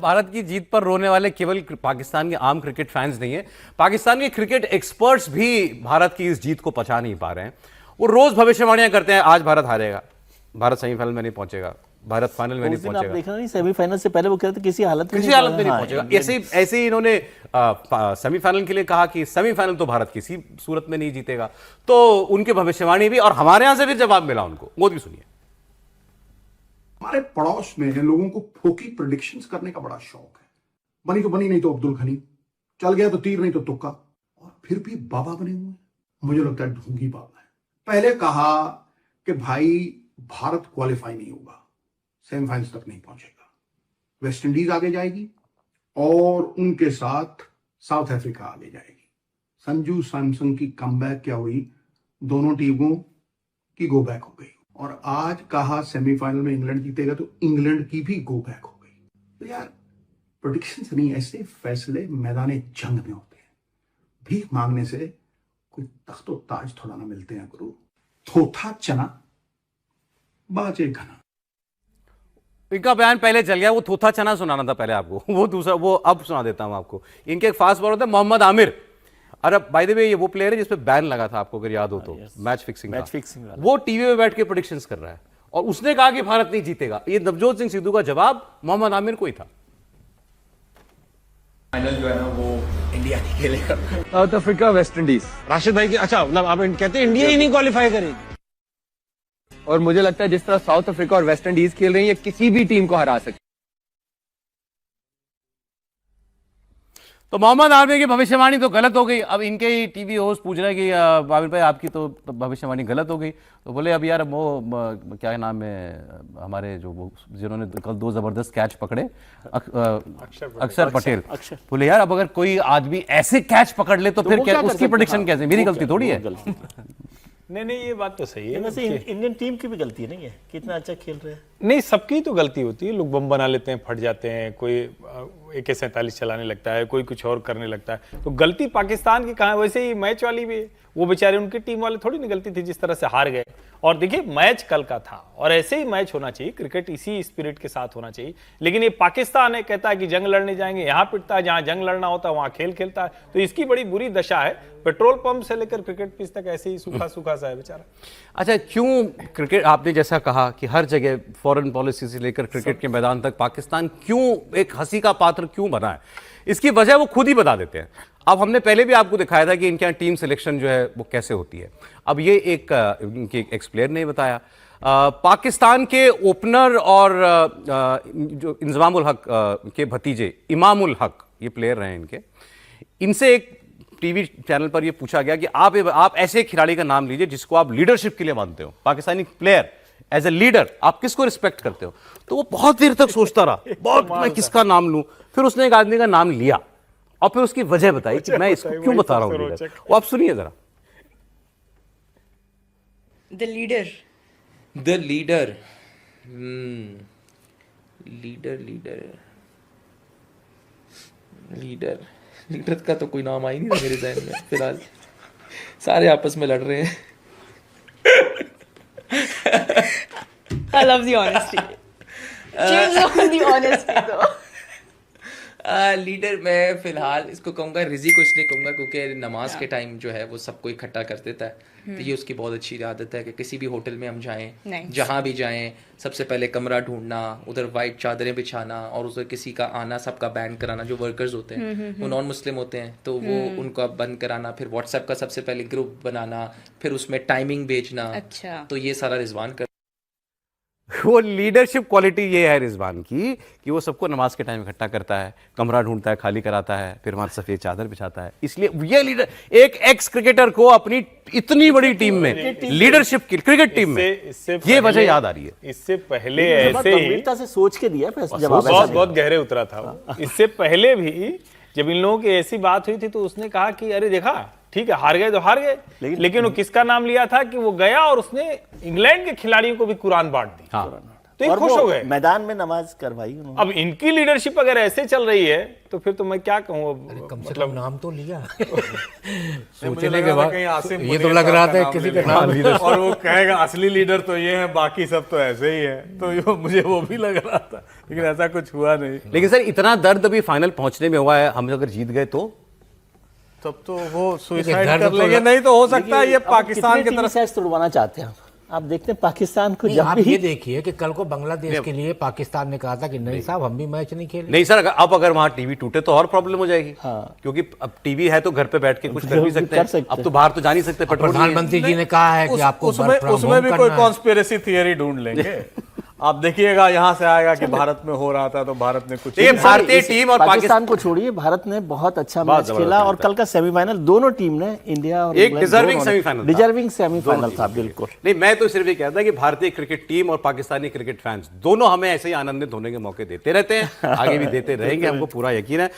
भारत की जीत पर रोने वाले केवल पाकिस्तान के आम क्रिकेट फैंस नहीं है, पाकिस्तान के क्रिकेट एक्सपर्ट्स भी भारत की इस जीत को पचा नहीं पा रहे हैं। वो रोज भविष्यवाणियां करते हैं, आज भारत हारेगा, भारत सेमीफाइनल में नहीं पहुंचेगा, भारत फाइनल में नहीं पहुंचेगा। आप देखना नहीं, सेमीफाइनल से पहले वो कह रहे थे किसी हालत में नहीं पहुंचेगा। ऐसे ही इन्होंने सेमीफाइनल के लिए कहा कि सेमीफाइनल तो भारत किसी सूरत में नहीं जीतेगा। तो उनकी भविष्यवाणी भी, और हमारे यहां से भी जवाब मिला उनको। मोदी सुनिए। हमारे पड़ोस में लोगों को फोकी प्रेडिक्शंस करने का बड़ा शौक है। बनी तो बनी, नहीं तो अब्दुल खनी, चल गया तो तीर नहीं तो तुक्का, और फिर भी बाबा बने हुए हैं। मुझे लगता है ढोंगी बाबा है। पहले कहा कि भाई भारत क्वालिफाई नहीं होगा, सेमीफाइनल्स तक नहीं पहुंचेगा, वेस्ट इंडीज आगे जाएगी और उनके साथ साउथ अफ्रीका आगे जाएगी। संजू सैमसन की कमबैक क्या हुई, दोनों टीमों की गो बैक हो गई। और आज कहा सेमीफाइनल में इंग्लैंड जीतेगा तो इंग्लैंड की भी गो बैक हो गई। तो यार प्रेडिक्शंस नहीं, ऐसे फैसले मैदान जंग में होते हैं। भीख मांगने से कोई तख्तो ताज थोड़ा ना मिलते हैं गुरु। थोथा चना बाजे घना। इनका बयान पहले चल गया, वो थोथा चना सुनाना था पहले आपको, वो दूसरा, वो अब सुना देता हूं आपको। इनके एक फास्ट बॉलर थे मोहम्मद आमिर। अरे बाय द वे, ये वो प्लेयर है जिसपे बैन लगा था, आपको अगर याद हो तो, मैच फिक्सिंग। वो टीवी में बैठ के प्रेडिक्शंस कर रहा है और उसने कहा कि भारत नहीं जीतेगा। ये नवजोत सिंह सिद्धू का जवाब मोहम्मद आमिर को ही था। फाइनल जो है ना वो इंडिया नहीं खेलेगा। South Africa, West Indies. Rashid भाई की, अच्छा मतलब आप कहते हैं इंडिया ही नहीं क्वालिफाई करेगी। और मुझे लगता है जिस तरह साउथ अफ्रीका और वेस्ट इंडीज खेल रही है, ये किसी भी टीम को हरा सकती। तो मोहम्मद आमिर की भविष्यवाणी तो गलत हो गई। अब इनके ही टीवी होस्ट पूछ रहे हैं कि आमिर भाई आपकी तो भविष्यवाणी गलत हो गई। तो बोले अब यार वो क्या नाम है हमारे जो जिन्होंने कल 2 जबरदस्त कैच पकड़े, अक्षर पटेल। बोले यार अब अगर कोई आदमी ऐसे कैच पकड़ ले तो फिर क्या उसकी प्रेडिक्शन कैसे, मेरी गलती थोड़ी है। नहीं ये बात तो सही है। वैसे इंडियन टीम की भी गलती नहीं है, कितना अच्छा खेल रहे हैं। नहीं, सबकी तो गलती होती है। लोग बम बना लेते हैं, फट जाते हैं, कोई AK-47 चलाने लगता है, कोई कुछ और करने लगता है। तो गलती पाकिस्तान की कहाँ है? वैसे ही मैच वाली भी है, वो बेचारे उनकी टीम वाले थोड़ी ना गलती थी जिस तरह से हार गए। और देखिए मैच कल का था और ऐसे ही मैच होना चाहिए, क्रिकेट इसी स्पिरिट के साथ होना चाहिए। लेकिन ये पाकिस्तान है, कहता है कि जंग लड़ने जाएंगे, यहाँ पिटता है, जहाँ जंग लड़ना होता है वहाँ खेल खेलता है। तो इसकी बड़ी बुरी दशा है। पेट्रोल पंप से लेकर क्रिकेट पिच तक ऐसे ही सूखा सूखा सा है बेचारा। अच्छा, क्यों क्रिकेट, आपने जैसा कहा कि हर जगह फॉरेन पॉलिसी से लेकर क्रिकेट के मैदान तक पाकिस्तान क्यों एक हंसी का पात्र क्यों बना है, इसकी वजह वो खुद ही बता देते हैं। अब हमने पहले भी आपको दिखाया था कि इनके यहाँ टीम सिलेक्शन जो है वो कैसे होती है। अब ये एक इनके एक्स प्लेयर ने बताया, पाकिस्तान के ओपनर और जो इंजमामुल हक के भतीजे इमामुल हक, ये प्लेयर रहे इनके, इनसे एक टीवी चैनल पर ये पूछा गया कि आप ऐसे खिलाड़ी का नाम लीजिए जिसको आप लीडरशिप के लिए मानते हो, Pakistani player as a leader आप किसको रिस्पेक्ट करते हो। तो वो बहुत देर तक सोचता रहा, बहुत मैं किसका नाम लूं। फिर उसने एक आदमी का नाम लिया और फिर उसकी वजह बताई कि मैं इसको क्यों बता रहा हूं लीडर। वो आप सुनिए जरा। द लीडर लीडर का तो कोई नाम आ ही नहीं रहा मेरे ज़हन में फिलहाल। सारे आपस में लड़ रहे हैं। I love the honesty. Choose on the honesty though. Leader मैं फिलहाल इसको कहूँगा, रिजी को इसलिए कहूँगा क्योंकि नमाज के टाइम जो है वो सबको इकट्ठा कर देता है। तो ये उसकी बहुत अच्छी आदत है कि किसी भी होटल में हम जाएं, जहाँ भी जाएं, सबसे पहले कमरा ढूंढना, उधर वाइट चादरें बिछाना और उधर किसी का आना सबका बैन कराना। जो वर्कर्स होते हैं वो नॉन मुस्लिम होते हैं तो वो उनको बंद कराना, फिर व्हाट्सएप का सबसे पहले ग्रुप बनाना, फिर उसमें टाइमिंग भेजना। अच्छा। तो ये सारा रिजवान कर, वो लीडरशिप क्वालिटी ये है रिजवान की कि वो सबको नमाज के टाइम इकट्ठा करता है, कमरा ढूंढता है, खाली कराता है, फिर वहां सफेद चादर बिछाता है। इसलिए ये लीडर, एक एक्स क्रिकेटर को अपनी इतनी बड़ी टीम में लीडरशिप की, क्रिकेट टीम में, ये वजह याद आ रही है। इससे पहले ऐसे ही गंभीरता से सोच के दिया बहुत गहरे उतरा था। इससे पहले भी जब इन लोगों की ऐसी बात हुई थी तो उसने कहा कि अरे देखा ठीक है, हार गए तो हार गए, लेकिन वो किसका नाम लिया था कि वो गया और उसने इंग्लैंड के खिलाड़ियों को भी कुरान बांट दी। तो ये और खुश वो हो गए। मैदान में नमाज करवाई उन्होंने। अब इनकी लीडरशिप अगर ऐसे चल रही है तो फिर तो मैं क्या कहूँ अब, कम से मतलब कम नाम तो लिया मुझे सोचने लग के रहा था बाद कहीं आसिम ये तो मुनीर लग साहब रहा का था नाम किसी ले का नाम लेगा। और वो कहेगा असली लीडर तो ये है, बाकी सब तो ऐसे ही है, तो मुझे वो भी लग रहा था, लेकिन ऐसा कुछ हुआ नहीं। लेकिन सर इतना दर्द अभी फाइनल पहुंचने में हुआ है, हम अगर जीत गए तो तब तो वो सुसाइड दर्द कर तो लेंगे, नहीं तो हो सकता है ये अब पाकिस्तान कितने की टीम तरफ। साइज तोड़वाना चाहते हैं आप देखते हैं पाकिस्तान को नहीं, जब आप भी ये देखिए कि कल को बांग्लादेश के लिए पाकिस्तान ने कहा था कि नहीं साहब हम भी मैच नहीं खेलेंगे। नहीं सर, अब अगर वहां टीवी टूटे तो और प्रॉब्लम हो जाएगी। हाँ। क्योंकि अब टीवी है तो घर पे बैठ के कुछ कर भी सकते कर हैं, सकते अब तो बाहर तो जा नहीं सकते, पेट्रोल नहीं है। प्रधानमंत्री जी ने कहा है कि आपको उसमें भी कोई कॉन्स्पिरेसी थियरी ढूंढ लेंगे। आप देखिएगा यहाँ से आएगा कि भारत में हो रहा था तो भारत ने कुछ ये भारतीय टीम और पाकिस्तान को छोड़िए, भारत ने बहुत अच्छा मैच जबरदस्त खेला और मैच कल का सेमीफाइनल दोनों टीम ने, इंडिया और एक इंग्लैंड deserving दोनों ने- सेमीफाइनल था। डिजर्विंग सेमीफाइनल था बिल्कुल। नहीं, मैं तो सिर्फ ये कहता कि भारतीय क्रिकेट टीम और पाकिस्तानी क्रिकेट फैंस दोनों हमें ऐसे ही आनंदित होने के मौके देते रहते हैं, आगे भी देते रहेंगे, हमको पूरा यकीन है।